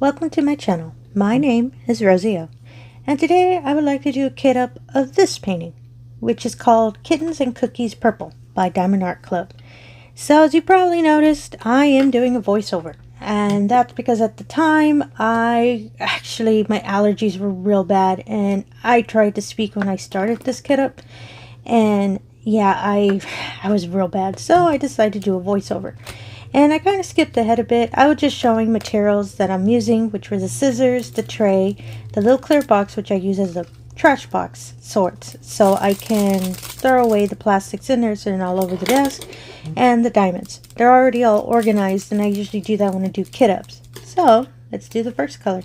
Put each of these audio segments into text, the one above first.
Welcome to my channel. My name is Rosy O, and today I would like to do a kit up of this painting, which is called Kittens and Cookies Purple by diamondartclub. So as you probably noticed, I am doing a voiceover, and that's because at the time my allergies were real bad, and I tried to speak when I started this kit up, and yeah, I was real bad, so I decided to do a voiceover. And I kind of skipped ahead a bit. I was just showing materials that I'm using, which were the scissors, the tray, the little clear box, which I use as a trash box sorts, so I can throw away the plastics in there so they're not all over the desk, and the diamonds. They're already all organized, and I usually do that when I do kit ups. So let's do the first color.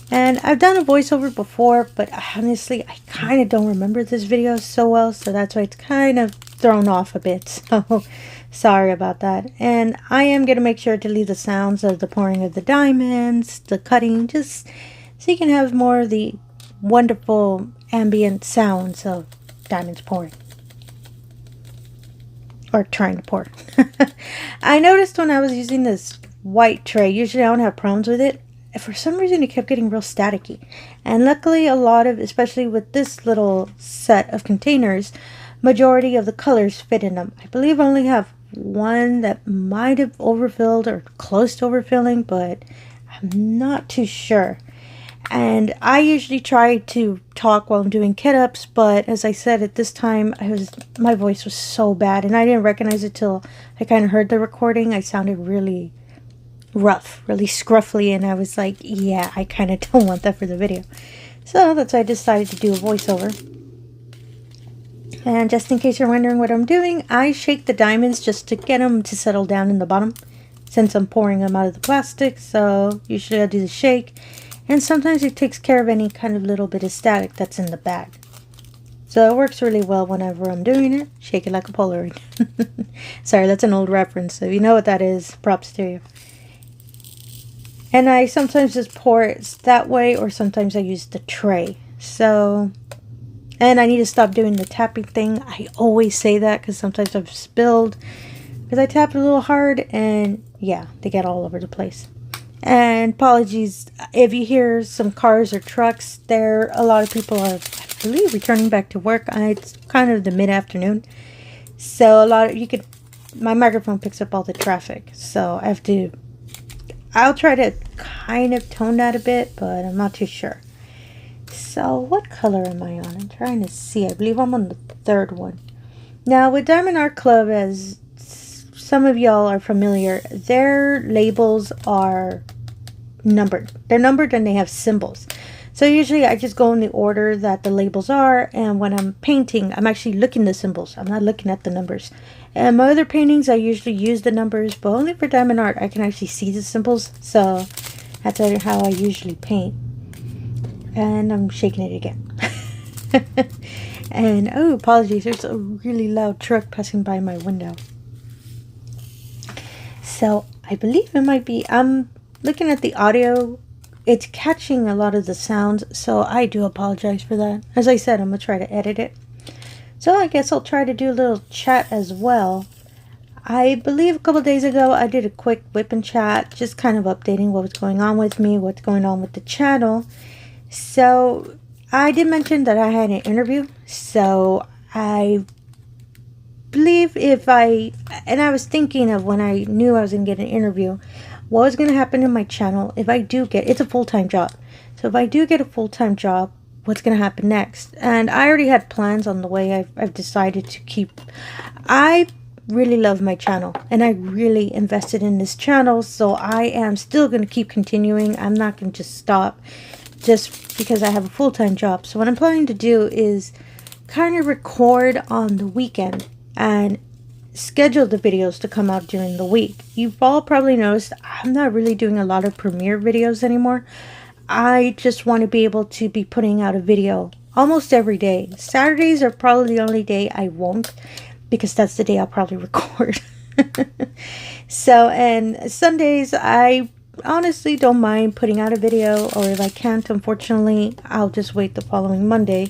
And I've done a voiceover before, but honestly, I kind of don't remember this video so well, so that's why it's kind of thrown off a bit. So sorry about that. And I am going to make sure to leave the sounds of the pouring of the diamonds, the cutting, just so you can have more of the wonderful ambient sounds of diamonds pouring. Or trying to pour. I noticed when I was using this white tray, usually I don't have problems with it. For some reason, it kept getting real staticky. And luckily, a lot of, especially with this little set of containers, majority of the colors fit in them. I believe I only have one that might have overfilled or close to overfilling, but I'm not too sure. And I usually try to talk while I'm doing kit ups, but as I said, at this time, my voice was so bad, and I didn't recognize it till I kind of heard the recording. I sounded really rough, really scruffy, and I was like, yeah, I kind of don't want that for the video. So that's why I decided to do a voiceover. And just in case you're wondering what I'm doing, I shake the diamonds just to get them to settle down in the bottom, since I'm pouring them out of the plastic. So usually I do the shake, and sometimes it takes care of any kind of little bit of static that's in the bag. So it works really well whenever I'm doing it. Shake it like a Polaroid. Sorry, that's an old reference, so if you know what that is, props to you. And I sometimes just pour it that way, or sometimes I use the tray. So, and I need to stop doing the tapping thing. I always say that because sometimes I've spilled because I tapped a little hard, and yeah, they get all over the place. And apologies if you hear some cars or trucks there. A lot of people are, I believe, returning back to work. It's kind of the mid-afternoon, so my microphone picks up all the traffic, so I'll try to kind of tone that a bit, but I'm not too sure. So what color am I on? I'm trying to see. I believe I'm on the third one. Now with diamonddartclub, as some of y'all are familiar, their labels are numbered. They're numbered and they have symbols. So usually I just go in the order that the labels are, and when I'm painting, I'm actually looking at the symbols. I'm not looking at the numbers. And my other paintings, I usually use the numbers, but only for diamond art, I can actually see the symbols. So that's how I usually paint. And I'm shaking it again. And, oh, apologies, there's a really loud truck passing by my window. So I believe it might be, I'm looking at the audio. It's catching a lot of the sounds, so I do apologize for that. As I said, I'm going to try to edit it. So I guess I'll try to do a little chat as well. I believe a couple days ago I did a quick whip and chat, just kind of updating what was going on with me, what's going on with the channel. So I did mention that I had an interview, so I believe I was thinking of when I knew I was going to get an interview, what was going to happen in my channel if I do get, it's a full-time job. So if I do get a full-time job, what's going to happen next? And I already had plans on the way. I've decided to keep, I really love my channel, and I really invested in this channel, so I am still going to keep continuing. I'm not going to just stop just because I have a full-time job. So what I'm planning to do is kind of record on the weekend and schedule the videos to come out during the week. You've all probably noticed I'm not really doing a lot of premiere videos anymore. I just want to be able to be putting out a video almost every day. Saturdays are probably the only day I won't, because that's the day I'll probably record. So, and Sundays, I honestly don't mind putting out a video, or if I can't, unfortunately, I'll just wait the following Monday.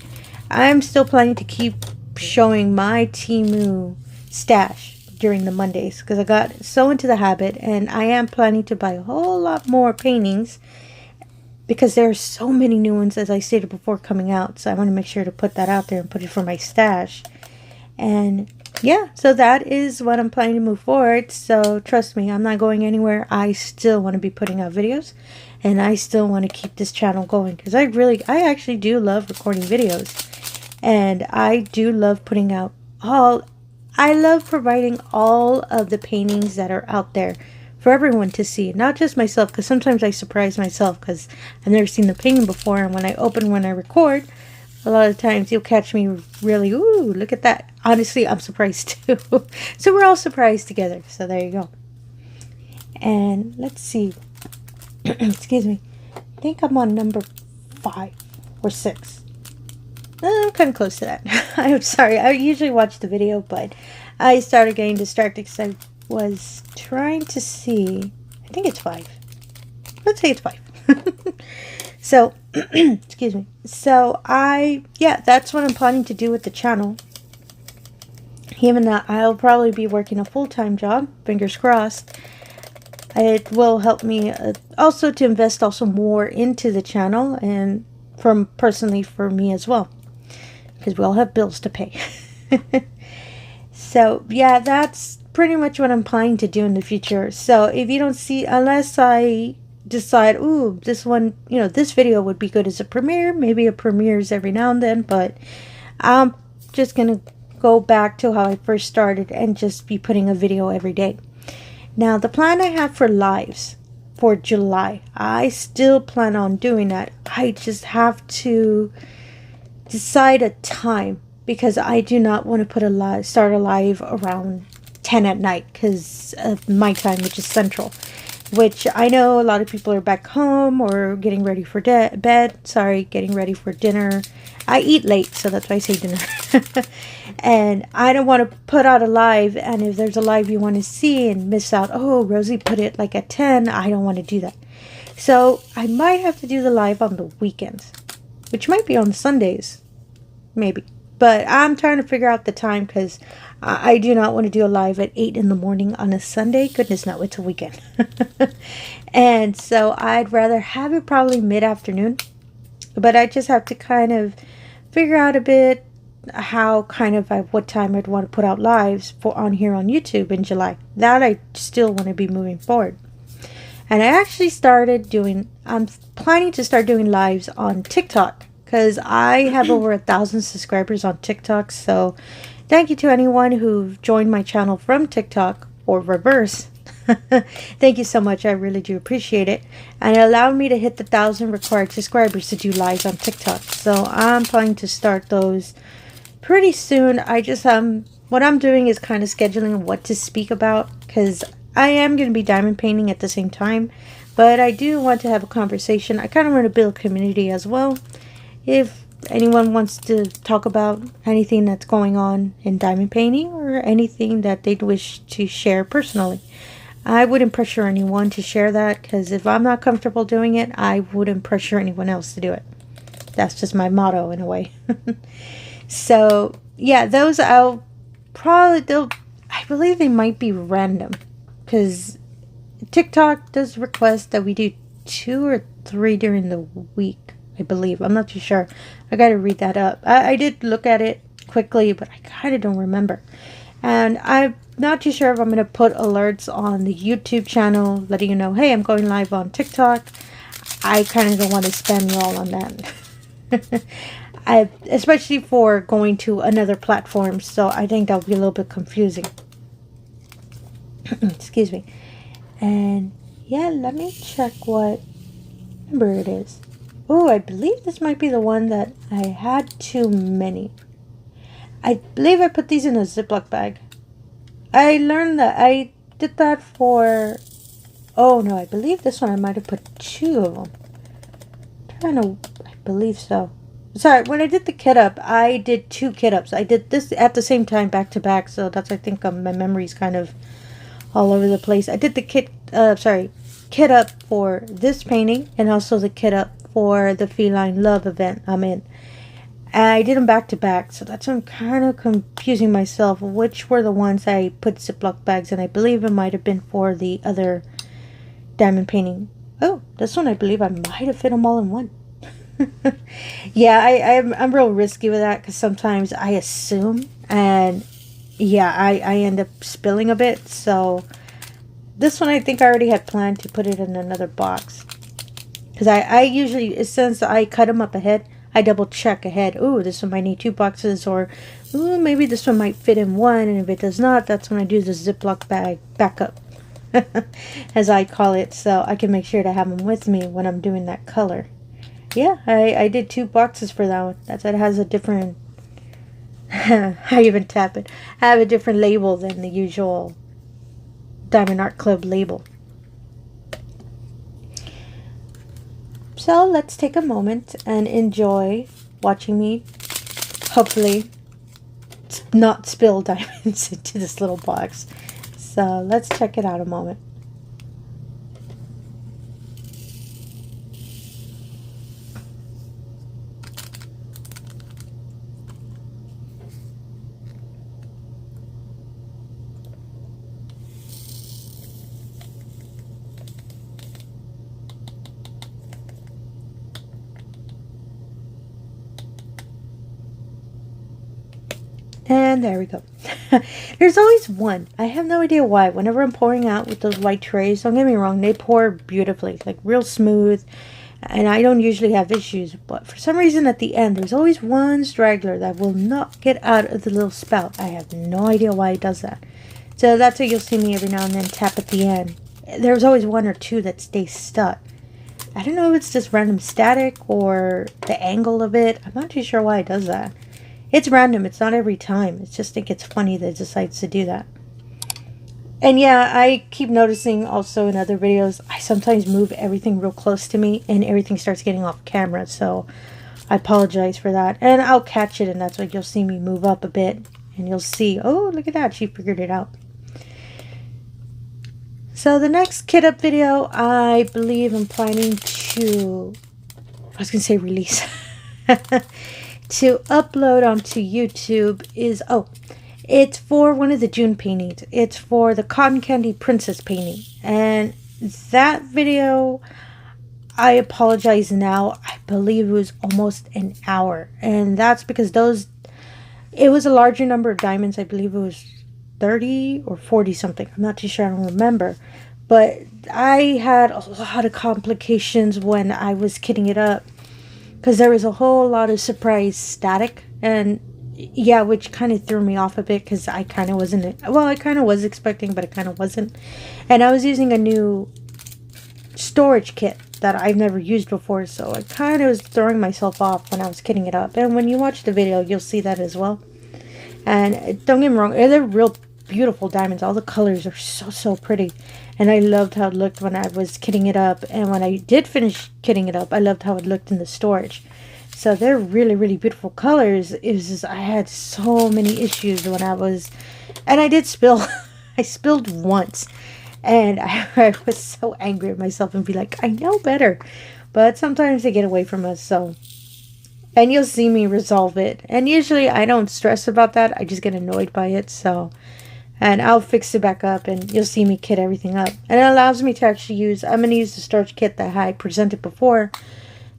I'm still planning to keep showing my Temu stash. during the Mondays because I got so into the habit, and I am planning to buy a whole lot more paintings because there are so many new ones, as I stated before, coming out. So I want to make sure to put that out there and put it for my stash. And yeah, so that is what I'm planning to move forward. So trust me, I'm not going anywhere. I still want to be putting out videos, and I still want to keep this channel going because I actually do love recording videos, and I do love putting out I love providing all of the paintings that are out there for everyone to see, not just myself, because sometimes I surprise myself because I've never seen the painting before, and when I record, a lot of times you'll catch me really, ooh, look at that. Honestly, I'm surprised too. So we're all surprised together. So there you go. And let's see. Excuse me. I think I'm on number 5 or 6. I'm kind of close to that. I'm sorry. I usually watch the video, but I started getting distracted because I was trying to see. I think it's 5. Let's say it's 5. So, excuse me. So that's what I'm planning to do with the channel. Even though I'll probably be working a full-time job, fingers crossed. It will help me also to invest also more into the channel, and personally for me as well, because we all have bills to pay. So yeah, that's pretty much what I'm planning to do in the future. So if you don't see, unless I decide, ooh, this one, this video would be good as a premiere, maybe it premieres every now and then, but I'm just gonna go back to how I first started and just be putting a video every day. Now, the plan I have for lives for July, I still plan on doing that. I just have to decide a time, because I do not want to start a live around 10 at night because of my time, which is central, which I know a lot of people are back home or getting ready for getting ready for dinner. I eat late, so that's why I say dinner. And I don't want to put out a live, and if there's a live you want to see and miss out, oh, Rosie put it like at 10, I don't want to do that. So I might have to do the live on the weekends, which might be on Sundays, maybe. But I'm trying to figure out the time, because I do not want to do a live at 8 in the morning on a Sunday. Goodness, no, it's a weekend. And so I'd rather have it probably mid-afternoon. But I just have to kind of figure out a bit what time I'd want to put out lives on here on YouTube in July. That I still want to be moving forward. And I actually I'm planning to start doing lives on TikTok, because I have over 1,000 subscribers on TikTok. So thank you to anyone who joined my channel from TikTok or reverse. Thank you so much. I really do appreciate it. And it allowed me to hit the 1,000 required subscribers to do lives on TikTok. So I'm planning to start those pretty soon. What I'm doing is kind of scheduling what to speak about, because I am going to be diamond painting at the same time. But I do want to have a conversation. I kind of want to build a community as well. If anyone wants to talk about anything that's going on in diamond painting, or anything that they'd wish to share personally, I wouldn't pressure anyone to share that, because if I'm not comfortable doing it, I wouldn't pressure anyone else to do it. That's just my motto in a way. So yeah, those I believe they might be random, because TikTok does request that we do 2 or 3 during the week, I believe. I'm not too sure. I got to read that up. I did look at it quickly, but I kind of don't remember. And I'm not too sure if I'm going to put alerts on the YouTube channel letting you know, hey, I'm going live on TikTok. I kind of don't want to spam you all on that. Especially for going to another platform. So I think that'll be a little bit confusing. Excuse me. And yeah, let me check what number it is. Oh, I believe this might be the one that I had too many. I believe I put these in a Ziploc bag. I learned that I did that for... Oh, no, I believe this one I might have put 2 of them. I believe so. Sorry, when I did the KitUp, I did 2 KitUps. I did this at the same time, back to back, so that's, I think, my memory's kind of all over the place. I did the KitUp for this painting, and also the KitUp for the Feline Love event I'm in. I did them back to back, so that's why I'm kind of confusing myself which were the ones I put Ziploc bags, and I believe it might have been for the other diamond painting. Oh, this one I believe I might have fit them all in one. Yeah, I'm real risky with that because sometimes I assume, and yeah, I end up spilling a bit. So this one I think I already had planned to put it in another box, because I usually, since I cut them up ahead, I double check ahead. Ooh, this one might need 2 boxes, or ooh, maybe this one might fit in one, and if it does not, that's when I do the Ziploc bag backup, as I call it, so I can make sure to have them with me when I'm doing that color. Yeah, I did 2 boxes for that one. It has a different, I even tap it. I have a different label than the usual Diamond Art Club label. So let's take a moment and enjoy watching me, hopefully, not spill diamonds into this little box. So let's check it out a moment. And there we go. There's always one. I have no idea why. Whenever I'm pouring out with those white trays, don't get me wrong, they pour beautifully, like real smooth. And I don't usually have issues. But for some reason at the end, there's always one straggler that will not get out of the little spout. I have no idea why it does that. So that's why you'll see me every now and then tap at the end. There's always 1 or 2 that stay stuck. I don't know if it's just random static or the angle of it. I'm not too sure why it does that. It's random. It's not every time. It's just, I think it's funny that it decides to do that. And yeah, I keep noticing also in other videos, I sometimes move everything real close to me and everything starts getting off camera. So I apologize for that. And I'll catch it, and that's why you'll see me move up a bit. And you'll see, oh, look at that. She figured it out. So the next KitUp video, I believe I'm planning to, I was going to say release. To upload onto YouTube is, oh, it's for one of the June paintings. It's for the Cotton Candy Princess painting. And that video, I apologize now, I believe it was almost an hour. And that's because it was a larger number of diamonds. I believe it was 30 or 40 something. I'm not too sure, I don't remember. But I had a lot of complications when I was kitting it up, because there was a whole lot of surprise static, and yeah, which kind of threw me off a bit, because I kind of wasn't, well, I kind of was expecting, but I kind of wasn't. And I was using a new storage kit that I've never used before, so I kind of was throwing myself off when I was kitting it up. And when you watch the video, you'll see that as well. And don't get me wrong, they're real beautiful diamonds. All the colors are so pretty. And I loved how it looked when I was kitting it up. And when I did finish kitting it up, I loved how it looked in the storage. So they're really beautiful colors. It was just, I had so many issues when I was, and I did spill. I spilled once. And I was so angry at myself and be like, I know better. But sometimes they get away from us, so. And you'll see me resolve it. And usually I don't stress about that. I just get annoyed by it, so. And I'll fix it back up, and you'll see me kit everything up. And it allows me to actually use, I'm going to use the storage kit that I presented before.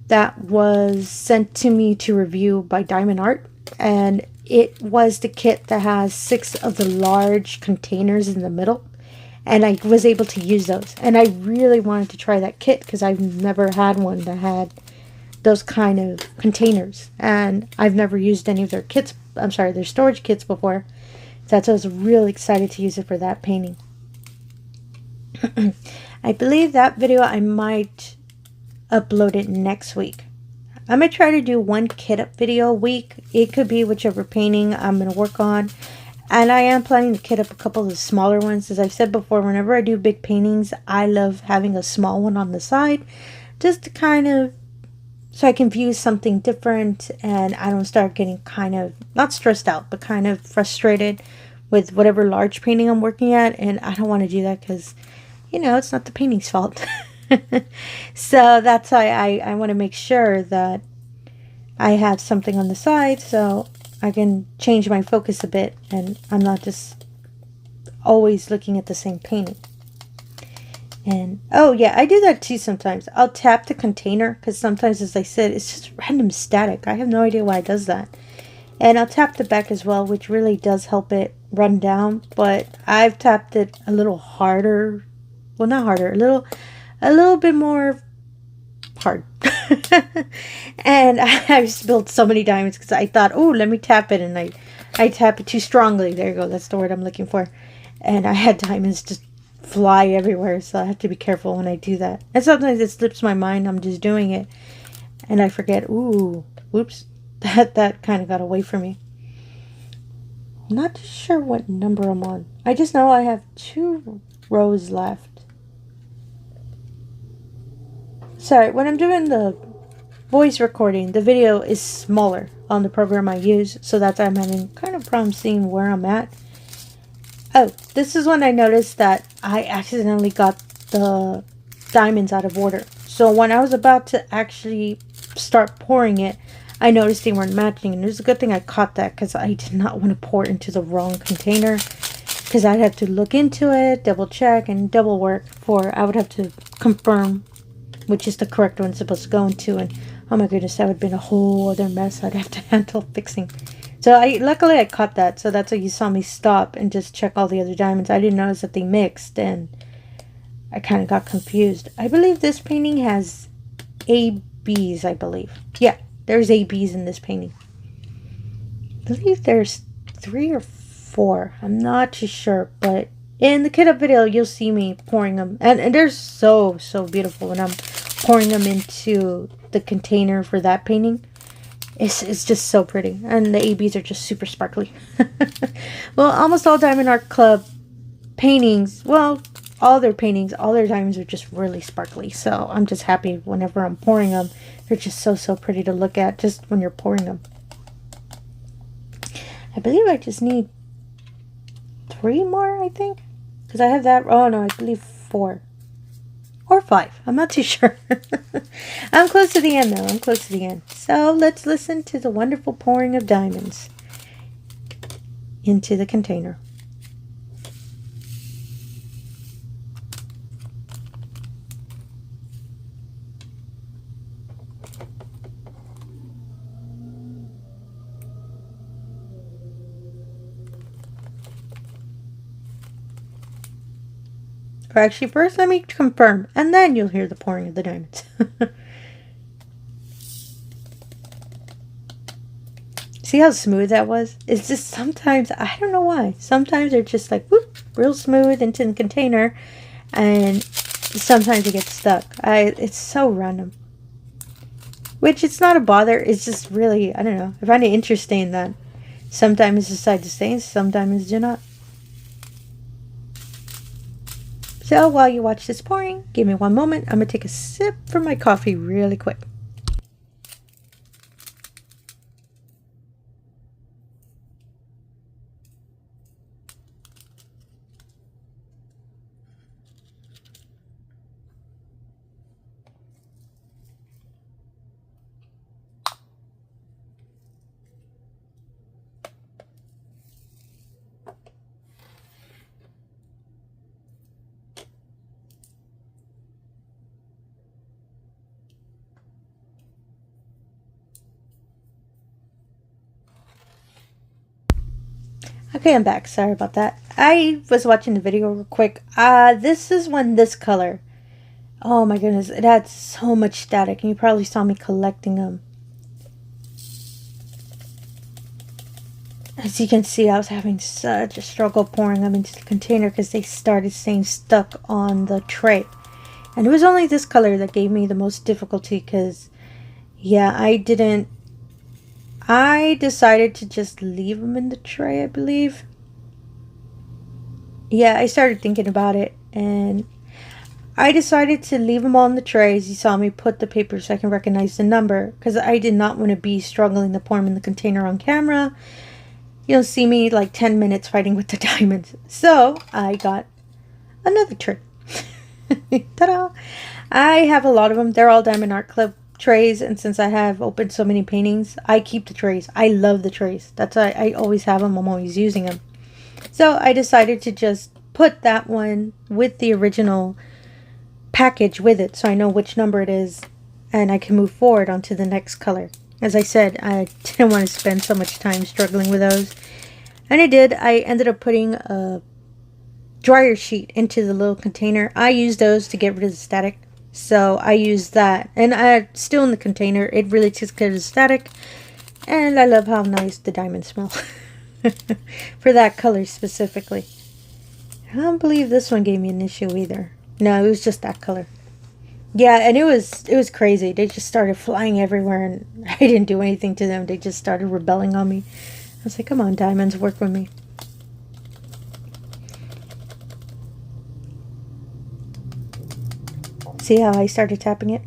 That was sent to me to review by Diamond Art. And it was the kit that has 6 of the large containers in the middle. And I was able to use those. And I really wanted to try that kit, because I've never had one that had those kind of containers. And I've never used any of their kits, I'm sorry, their storage kits before. That's why I was really excited to use it for that painting. I believe that video I might upload it next week. I'm going to try to do 1 KitUp video a week. It could be whichever painting I'm going to work on. And I am planning to kit up a couple of the smaller ones. As I've said before, whenever I do big paintings, I love having a small one on the side. Just to kind of, so I can view something different and I don't start getting kind of, not stressed out, but kind of frustrated with whatever large painting I'm working at. And I don't want to do that because, you know, it's not the painting's fault. So that's why I want to make sure that I have something on the side so I can change my focus a bit and I'm not just always looking at the same painting. And oh yeah, I do that too sometimes. I'll tap the container because sometimes, as I said, it's just random static. I have no idea why it does that. And I'll tap the back as well, which really does help it run down. But I've tapped it a little harder. Well, not harder, a little bit more hard. And I've spilled so many diamonds because I thought, oh, let me tap it, and I tap it too strongly. There you go. That's the word I'm looking for. And I had diamonds just fly everywhere, so I have to be careful when I do that. And sometimes it slips my mind. I'm just doing it and I forget. Ooh, whoops, that kind of got away from me. I'm not sure what number I'm on. I just know I have 2 rows left. Sorry, when I'm doing the voice recording, the video is smaller on the program I use, so that's why I'm having kind of problem seeing where I'm at. Oh, this is when I noticed that I accidentally got the diamonds out of order. So when I was about to actually start pouring it, I noticed they weren't matching. And it was a good thing I caught that because I did not want to pour it into the wrong container. Because I'd have to look into it, double check, and double work for I would have to confirm which is the correct one it's supposed to go into. And oh my goodness, that would have been a whole other mess I'd have to handle fixing. So luckily I caught that, so that's why you saw me stop and just check all the other diamonds. I didn't notice that they mixed, and I kind of got confused. I believe this painting has ABs, I believe. Yeah, there's ABs in this painting. I believe there's 3 or 4. I'm not too sure, but in the KitUp video, you'll see me pouring them. And they're so beautiful when I'm pouring them into the container for that painting. It's just so pretty. And the ABs are just super sparkly. Well, almost all Diamond Art Club paintings, well, all their paintings, all their diamonds are just really sparkly. So I'm just happy whenever I'm pouring them. They're just so pretty to look at just when you're pouring them. I believe I just need 3 more, I think. Because I have that. Oh, no, I believe 4. Or 5. I'm not too sure. I'm close to the end, though. I'm close to the end. So let's listen to the wonderful pouring of diamonds into the container. Or actually, first let me confirm, and then you'll hear the pouring of the diamonds. See how smooth that was? It's just sometimes, I don't know why. Sometimes they're just like, whoop, real smooth into the container, and sometimes it gets stuck. It's so random. Which, it's not a bother. It's just really, I don't know. I find it interesting that sometimes decide to stay, sometimes do not. So while you watch this pouring, give me one moment. I'm going to take a sip from my coffee really quick. Okay, I'm back. Sorry about that. I was watching the video real quick. This is when this color. Oh my goodness, it had so much static, and you probably saw me collecting them. As you can see, I was having such a struggle pouring them into the container because they started staying stuck on the tray. And it was only this color that gave me the most difficulty because, yeah, I decided to just leave them in the tray, I believe. Yeah, I started thinking about it, and I decided to leave them all in the tray. As you saw me put the paper so I can recognize the number, because I did not want to be struggling to pour them in the container on camera. You'll see me like 10 minutes fighting with the diamonds. So I got another tray. Ta-da! I have a lot of them. They're all Diamond Art Club trays, and since I have opened so many paintings, I keep the trays. I love the trays. That's why I always have them. I'm always using them. So I decided to just put that one with the original package with it, so I know which number it is, and I can move forward onto the next color. As I said, I didn't want to spend so much time struggling with those, and I did. I ended up putting a dryer sheet into the little container. I use those to get rid of the static, so I used that, and I still in the container. It really takes care of the static, and I love how nice the diamonds smell for that color specifically. I don't believe this one gave me an issue either. No, it was just that color. Yeah, and it was crazy. They just started flying everywhere, and I didn't do anything to them. They just started rebelling on me. I was like, come on, diamonds, work with me. See how I started tapping it?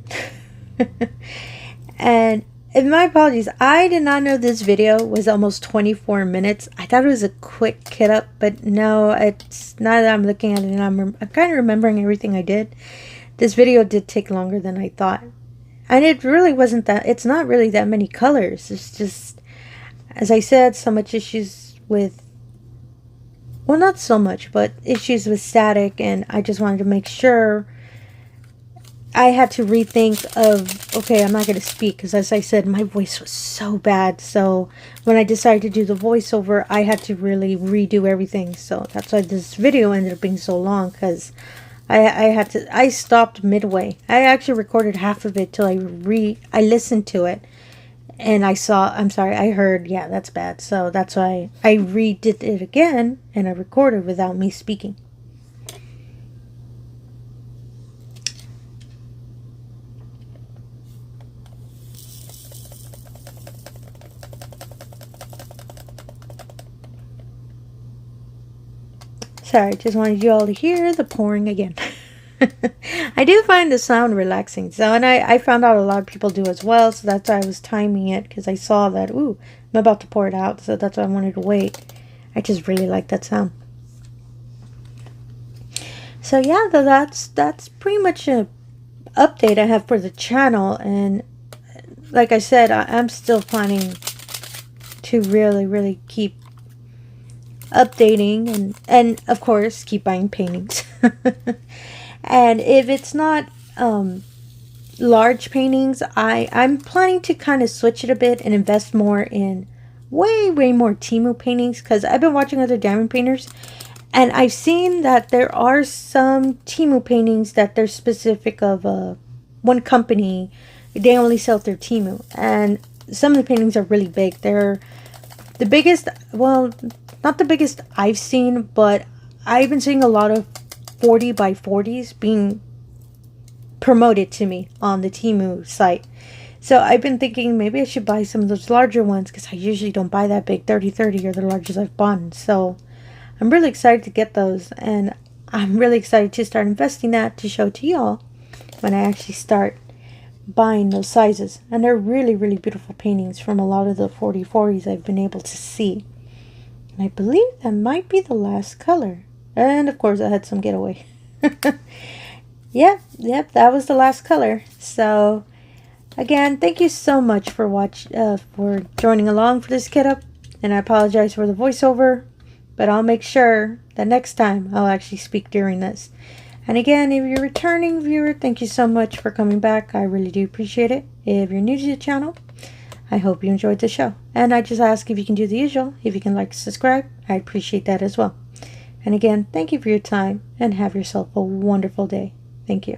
And my apologies, I did not know this video was almost 24 minutes. I thought it was a quick KitUp, but no, it's now that I'm looking at it and I'm kind of remembering everything I did. This video did take longer than I thought. And it really wasn't that, it's not really that many colors. It's just, as I said, so much issues with, well, not so much, but issues with static, and I just wanted to make sure. I had to rethink of, okay, I'm not going to speak because, as I said, my voice was so bad. So when I decided to do the voiceover, I had to really redo everything. So that's why this video ended up being so long, because I stopped midway. I actually recorded half of it till I listened to it, and I heard, yeah, that's bad. So that's why I redid it again, and I recorded without me speaking. Sorry, just wanted you all to hear the pouring again. I do find the sound relaxing. So, and I found out a lot of people do as well. So that's why I was timing it, because I saw that, ooh, I'm about to pour it out. So that's why I wanted to wait. I just really like that sound. So yeah, that's pretty much an update I have for the channel. And like I said, I'm still planning to really keep updating and of course keep buying paintings. And if it's not large paintings, I'm planning to kind of switch it a bit and invest more in way more Temu paintings, because I've been watching other diamond painters and I've seen that there are some Temu paintings that they're specific of one company. They only sell through Temu, and some of the paintings are really big. They're the biggest, well, not the biggest I've seen, but I've been seeing a lot of 40 by 40s being promoted to me on the Temu site. So I've been thinking maybe I should buy some of those larger ones, because I usually don't buy that big. 30 are the largest I've bought. So I'm really excited to get those, and I'm really excited to start investing that to show to y'all when I actually start buying those sizes. And they're really beautiful paintings from a lot of the 40/40s I've been able to see. And I believe that might be the last color. And of course I had some getaway. Yep, that was the last color. So again, thank you so much for joining along for this KitUp. And I apologize for the voiceover, but I'll make sure that next time I'll actually speak during this. And again, if you're a returning viewer, thank you so much for coming back. I really do appreciate it. If you're new to the channel, I hope you enjoyed the show. And I just ask if you can do the usual. If you can like, subscribe, I appreciate that as well. And again, thank you for your time, and have yourself a wonderful day. Thank you.